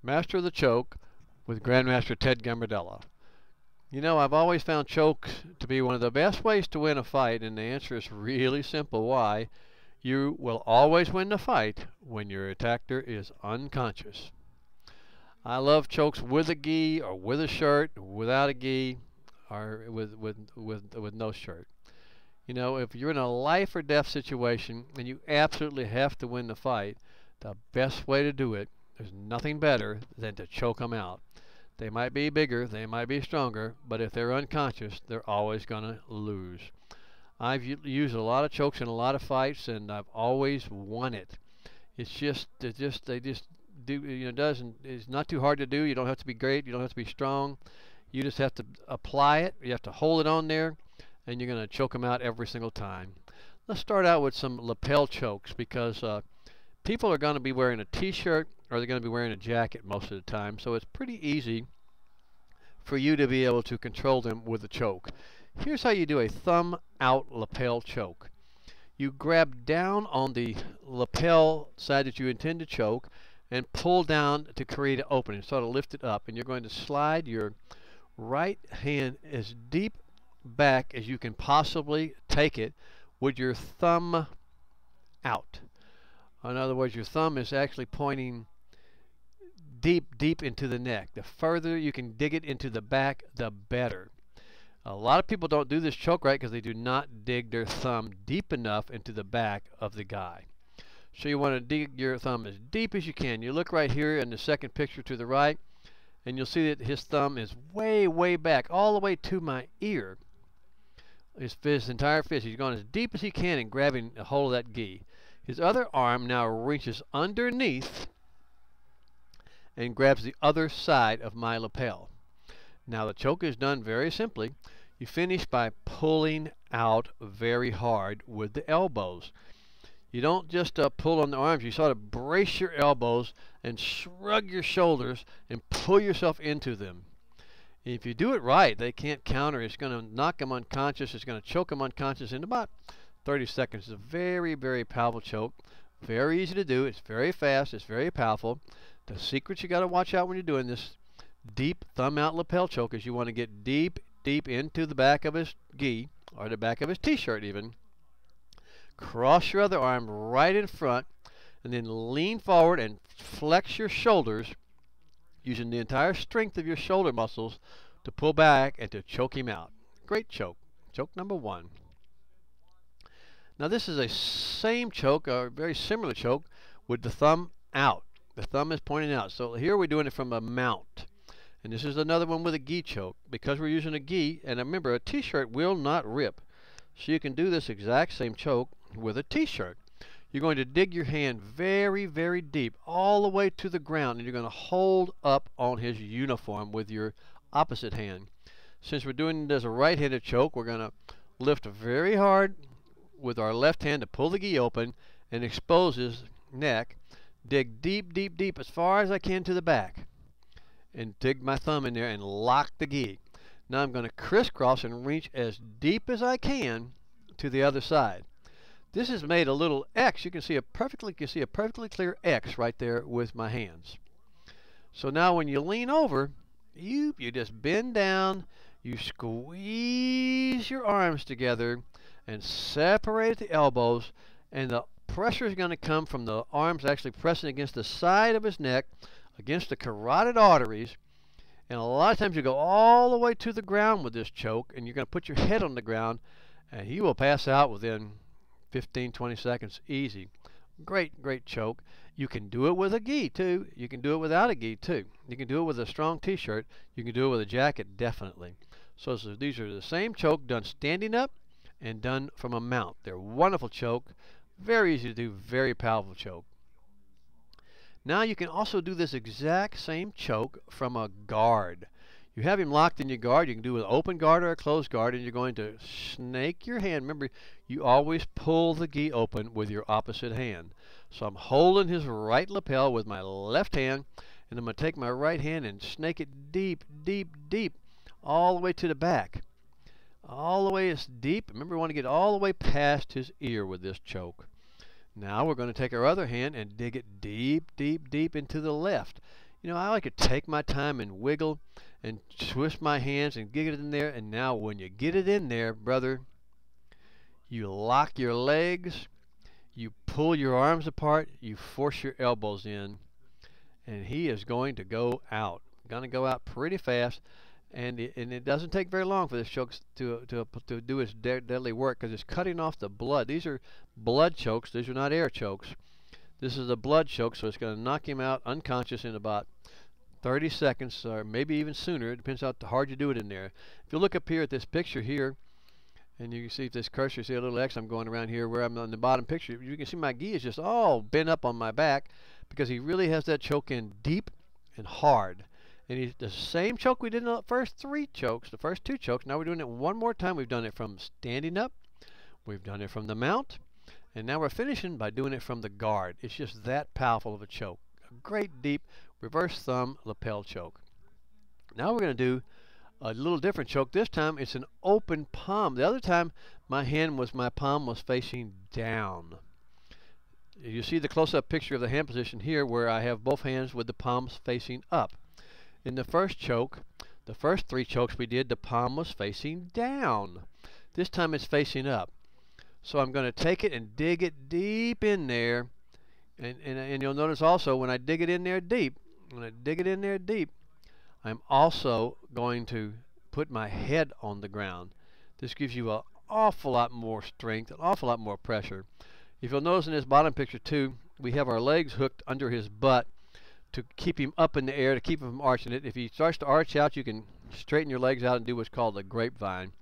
Master of the Choke with Grandmaster Ted Gambardella. You know, I've always found chokes to be one of the best ways to win a fight, and the answer is really simple. Why? You will always win the fight when your attacker is unconscious. I love chokes with a gi or with a shirt, without a gi, or with no shirt. You know, if you're in a life or death situation and you absolutely have to win the fight, the best way to do it, there's nothing better than to choke them out. They might be bigger, they might be stronger, but if they're unconscious, they're always going to lose. I've used a lot of chokes in a lot of fights, and I've always won it. They just do, you know, it's not too hard to do. You don't have to be great, you don't have to be strong. You just have to apply it. You have to hold it on there, and you're going to choke them out every single time. Let's start out with some lapel chokes, because people are going to be wearing a t-shirt or they're going to be wearing a jacket most of the time, so it's pretty easy for you to be able to control them with a choke. Here's how you do a thumb out lapel choke. You grab down on the lapel side that you intend to choke and pull down to create an opening. Sort of lift it up, and you're going to slide your right hand as deep back as you can possibly take it with your thumb out. In other words, your thumb is actually pointing deep into the neck. The further you can dig it into the back, the better. A lot of people don't do this choke right because they do not dig their thumb deep enough into the back of the guy. So you want to dig your thumb as deep as you can. You look right here in the second picture to the right, and you'll see that his thumb is way back, all the way to my ear. His entire fist. He's gone as deep as he can and grabbing a hold of that gi. His other arm now reaches underneath and grabs the other side of my lapel. Now the choke is done very simply. You finish by pulling out very hard with the elbows. You don't just pull on the arms. You sort of brace your elbows and shrug your shoulders and pull yourself into them. If you do it right, they can't counter. It's going to knock them unconscious. It's going to choke them unconscious in about 30 seconds. It's a very powerful choke. Very easy to do. It's very fast. It's very powerful. The secret you got to watch out when you're doing this deep thumb out lapel choke is you want to get deep into the back of his gi, or the back of his t-shirt even. Cross your other arm right in front, and then lean forward and flex your shoulders using the entire strength of your shoulder muscles to pull back and to choke him out. Great choke. Choke number one. Now this is a same choke, or very similar choke, with the thumb out. The thumb is pointing out. So here we're doing it from a mount. And this is another one with a Ghee choke. Because we're using a gi, and remember, a t-shirt will not rip. So you can do this exact same choke with a t-shirt. You're going to dig your hand very deep, all the way to the ground, and you're going to hold up on his uniform with your opposite hand. Since we're doing it as a right-handed choke, we're going to lift very hard with our left hand to pull the gi open and expose his neck. Dig deep as far as I can to the back, and dig my thumb in there and lock the gi. Now I'm going to crisscross and reach as deep as I can to the other side. This has made a little X. You can see a perfectly clear X right there with my hands. So now when you lean over, you just bend down, you squeeze your arms together and separate at the elbows, and the pressure is going to come from the arms actually pressing against the side of his neck, against the carotid arteries. And a lot of times you go all the way to the ground with this choke, and you're going to put your head on the ground, and you will pass out within 15-20 seconds easy. Great choke. You can do it with a gi too. You can do it without a gi too. You can do it with a strong t-shirt. You can do it with a jacket, definitely. So these are the same choke done standing up and done from a mount. They're wonderful choke. Very easy to do, very powerful choke. Now you can also do this exact same choke from a guard. You have him locked in your guard. You can do an open guard or a closed guard, and you're going to snake your hand. Remember, you always pull the gi open with your opposite hand. So I'm holding his right lapel with my left hand, and I'm going to take my right hand and snake it deep, all the way to the back. All the way as deep. Remember, we want to get all the way past his ear with this choke. Now we're going to take our other hand and dig it deep into the left. You know, I like to take my time and wiggle and twist my hands and get it in there. And now when you get it in there, brother, you lock your legs, you pull your arms apart, you force your elbows in, and he is going to go out. Going to go out pretty fast, and it doesn't take very long for this choke to do its deadly work because it's cutting off the blood. These are blood chokes. These are not air chokes. This is a blood choke, so it's going to knock him out unconscious in about 30 seconds, or maybe even sooner. It depends how hard you do it in there. If you look up here at this picture here, and you can see if this cursor, see a little X I'm going around here where I'm on the bottom picture, you can see my gi is just all bent up on my back because he really has that choke in deep and hard. And the same choke we did in the first three chokes, the first two chokes, now we're doing it one more time. We've done it from standing up, we've done it from the mount, and now we're finishing by doing it from the guard. It's just that powerful of a choke. A great deep reverse thumb lapel choke. Now we're going to do a little different choke. This time it's an open palm. The other time my palm was facing down. You see the close-up picture of the hand position here where I have both hands with the palms facing up. In the first choke, the first three chokes we did, the palm was facing down. This time it's facing up. So I'm going to take it and dig it deep in there. And you'll notice also when I dig it in there deep, I'm also going to put my head on the ground. This gives you an awful lot more strength, an awful lot more pressure. If you'll notice in this bottom picture too, we have our legs hooked under his butt to keep him up in the air, to keep him from arching it. If he starts to arch out, you can straighten your legs out and do what's called a grapevine.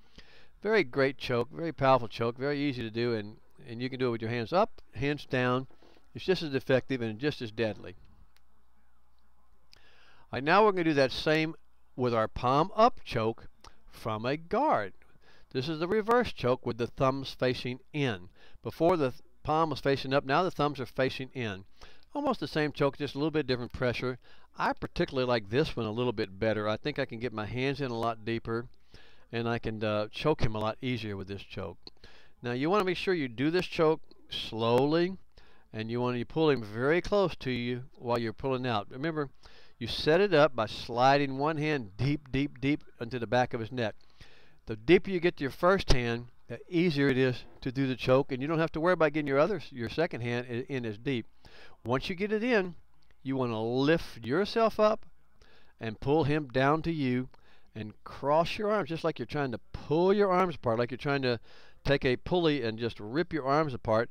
Very great choke, very powerful choke, very easy to do, and you can do it with your hands up, hands down. It's just as effective and just as deadly. All right, now we're going to do that same with our palm up choke from a guard. This is the reverse choke with the thumbs facing in. Before the palm was facing up, now the thumbs are facing in. Almost the same choke, just a little bit different pressure. I particularly like this one a little bit better. I think I can get my hands in a lot deeper, and I can choke him a lot easier with this choke. Now you want to make sure you do this choke slowly, and you want to pull him very close to you while you're pulling out. Remember, you set it up by sliding one hand deep, deep, deep into the back of his neck. The deeper you get to your first hand, the easier it is to do the choke, and you don't have to worry about getting your second hand in as deep. Once you get it in, you want to lift yourself up and pull him down to you and cross your arms just like you're trying to pull your arms apart, like you're trying to take a pulley and just rip your arms apart.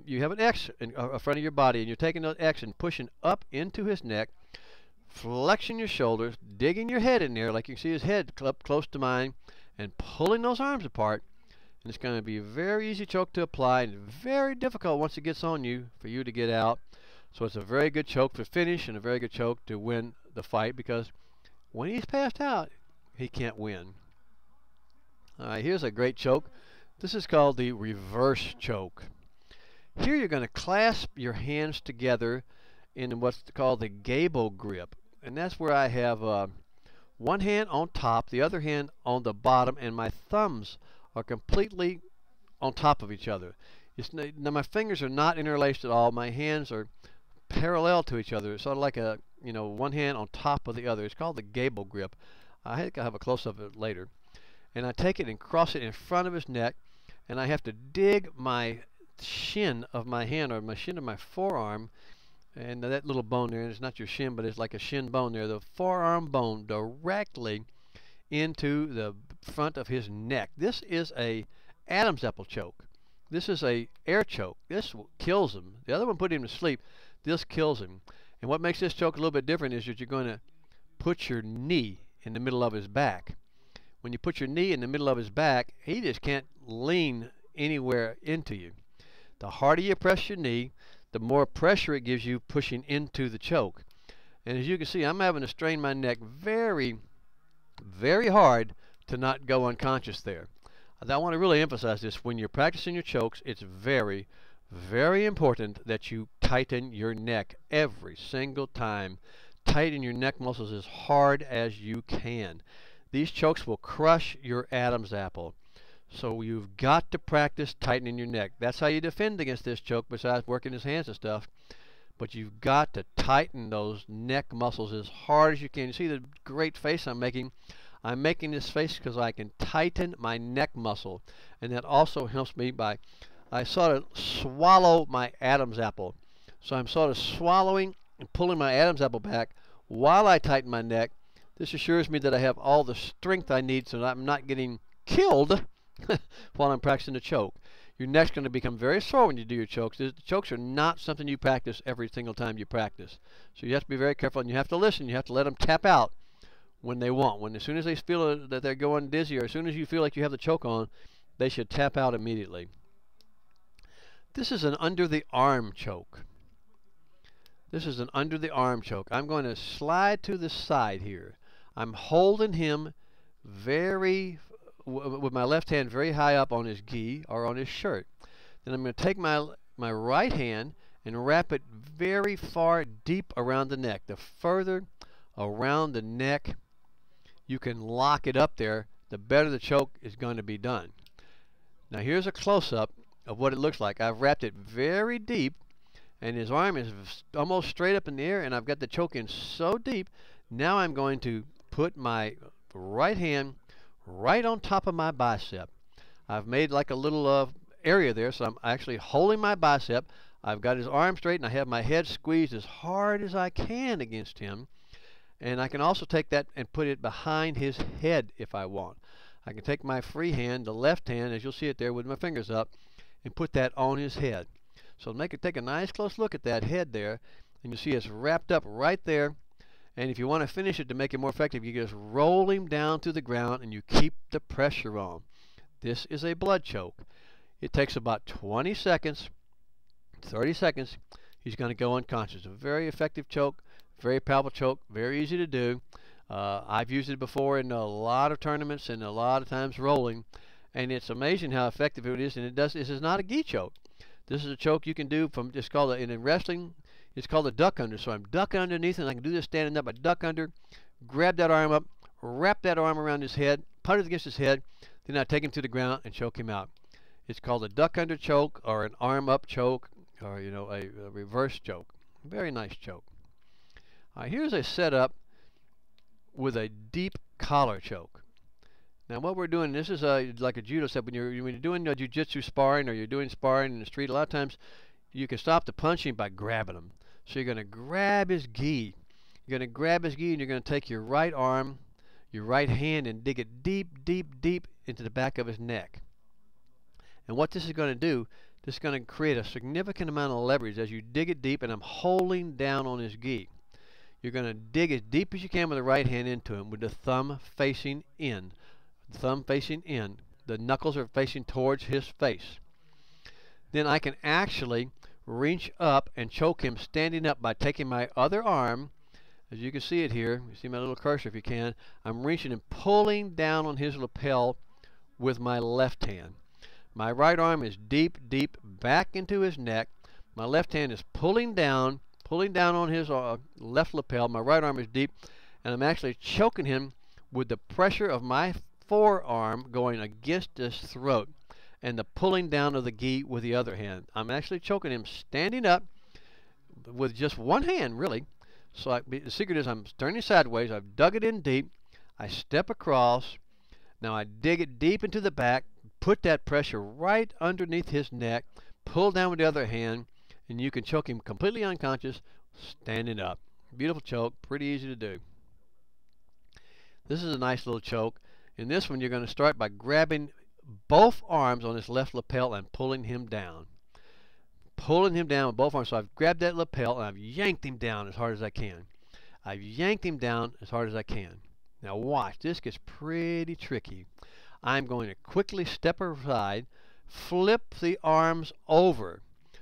You have an X in front of your body, and you're taking that X and pushing up into his neck, flexing your shoulders, digging your head in there like you see his head up close to mine, and pulling those arms apart. And it's going to be a very easy choke to apply and very difficult once it gets on you for you to get out. So it's a very good choke to finish and a very good choke to win the fight, because when he's passed out, he can't win. All right, here's a great choke. This is called the reverse choke. Here you're going to clasp your hands together in what's called the gable grip. And that's where I have one hand on top, the other hand on the bottom, and my thumbs are completely on top of each other. Now my fingers are not interlaced at all. My hands are parallel to each other. It's sort of like a, one hand on top of the other. It's called the gable grip. I think I'll have a close-up of it later. And I take it and cross it in front of his neck, and I have to dig my shin of my hand, or my shin of my forearm, and that little bone there, and it's not your shin, but it's like a shin bone there, the forearm bone, directly into the front of his neck. This is a Adam's apple choke. This is a air choke. This kills him. The other one put him to sleep. This kills him. And what makes this choke a little bit different is that you're going to put your knee in the middle of his back. When you put your knee in the middle of his back, he just can't lean anywhere into you. The harder you press your knee, the more pressure it gives you pushing into the choke. And as you can see, I'm having to strain my neck very, very hard to not go unconscious there. I want to really emphasize this. When you're practicing your chokes, it's very, very important that you tighten your neck every single time. Tighten your neck muscles as hard as you can. These chokes will crush your Adam's apple. So you've got to practice tightening your neck. That's how you defend against this choke, besides working his hands and stuff. but you've got to tighten those neck muscles as hard as you can. You see the great face I'm making? I'm making this face because I can tighten my neck muscle, and that also helps me by, I sort of swallow my Adam's apple. So I'm sort of swallowing and pulling my Adam's apple back while I tighten my neck. This assures me that I have all the strength I need so that I'm not getting killed while I'm practicing the choke. Your neck's going to become very sore when you do your chokes. The chokes are not something you practice every single time you practice. So you have to be very careful, and you have to listen. You have to let them tap out when they want. As soon as they feel that they're going dizzy, or as soon as you feel like you have the choke on, they should tap out immediately. This is an under the arm choke. This is an under the arm choke. I'm going to slide to the side here. I'm holding him with my left hand very high up on his gi or on his shirt. Then I'm going to take my right hand and wrap it very far deep around the neck. The further around the neck you can lock it up there, the better the choke is going to be done. Now here's a close-up of what it looks like. I've wrapped it very deep, and his arm is almost straight up in the air, and I've got the choke in so deep. Now I'm going to put my right hand right on top of my bicep. I've made like a little area there, so I'm actually holding my bicep. I've got his arm straight, and I have my head squeezed as hard as I can against him. And I can also take that and put it behind his head if I want. I can take my free hand, the left hand, as you'll see it there with my fingers up, and put that on his head. So take a nice close look at that head there, and you see it's wrapped up right there. And if you want to finish it to make it more effective, you just roll him down to the ground and you keep the pressure on. This is a blood choke. It takes about 20 seconds, 30 seconds. He's going to go unconscious. A very effective choke, very powerful choke, very easy to do. I've used it before in a lot of tournaments and a lot of times rolling, and it's amazing how effective it is. And this is not a Ghee choke. This is a choke you can do from, it's called, in wrestling, it's called a duck under. So I'm ducking underneath, and I can do this standing up. I duck under, grab that arm up, wrap that arm around his head, put it against his head, then I take him to the ground and choke him out. It's called a duck under choke, or an arm up choke, or a reverse choke. Very nice choke. Here's a setup with a deep collar choke. Now what we're doing, this is like a judo set. When you're doing jiu-jitsu sparring, or you're doing sparring in the street, a lot of times you can stop the punching by grabbing him. So you're going to grab his gi. You're going to grab his gi, and you're going to take your right arm, your right hand, and dig it deep, deep, deep into the back of his neck. And what this is going to do, this is going to create a significant amount of leverage as you dig it deep, and I'm holding down on his gi. You're going to dig as deep as you can with the right hand into him with the thumb facing in. The thumb facing in. The knuckles are facing towards his face. Then I can actually reach up and choke him standing up by taking my other arm. As you can see it here, you see my little cursor if you can, I'm reaching and pulling down on his lapel with my left hand. My right arm is deep, deep back into his neck. My left hand is pulling down on his left lapel. My right arm is deep, and I'm actually choking him with the pressure of my forearm going against his throat, and the pulling down of the gi with the other hand. I'm actually choking him standing up with just one hand, really. So the secret is I'm turning sideways. I've dug it in deep. I step across. Now I dig it deep into the back, put that pressure right underneath his neck, pull down with the other hand, and you can choke him completely unconscious standing up. Beautiful choke, pretty easy to do. This is a nice little choke. In this one, you're going to start by grabbing both arms on his left lapel and pulling him down. Pulling him down with both arms. So I've grabbed that lapel and I've yanked him down as hard as I can. I've yanked him down as hard as I can. Now watch, this gets pretty tricky. I'm going to quickly step aside, flip the arms over.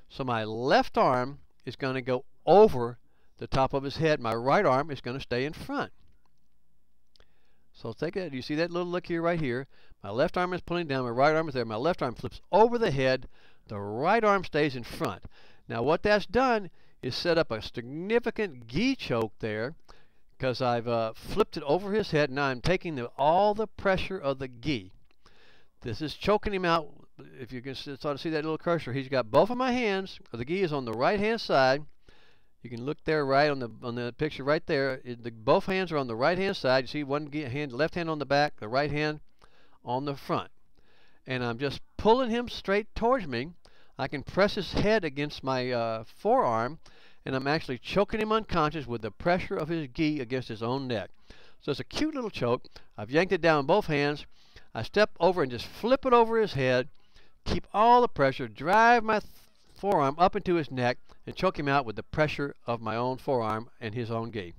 So my left arm is going to go over the top of his head. My right arm is going to stay in front. So take it. You see that little look here, right here? My left arm is pulling down. My right arm is there. My left arm flips over the head. The right arm stays in front. Now what that's done is set up a significant Ghee choke there, because I've flipped it over his head. Now I'm taking all the pressure of the gi. This is choking him out. If you can sort of see that little cursor, he's got both of my hands. The gi is on the right hand side. You can look there right on the picture right there. Both hands are on the right hand side. You see one hand, left hand on the back, the right hand on the front. And I'm just pulling him straight towards me. I can press his head against my forearm, and I'm actually choking him unconscious with the pressure of his gi against his own neck. So it's a cute little choke. I've yanked it down with both hands. I step over and just flip it over his head, keep all the pressure, drive my forearm up into his neck, and choke him out with the pressure of my own forearm and his own gi.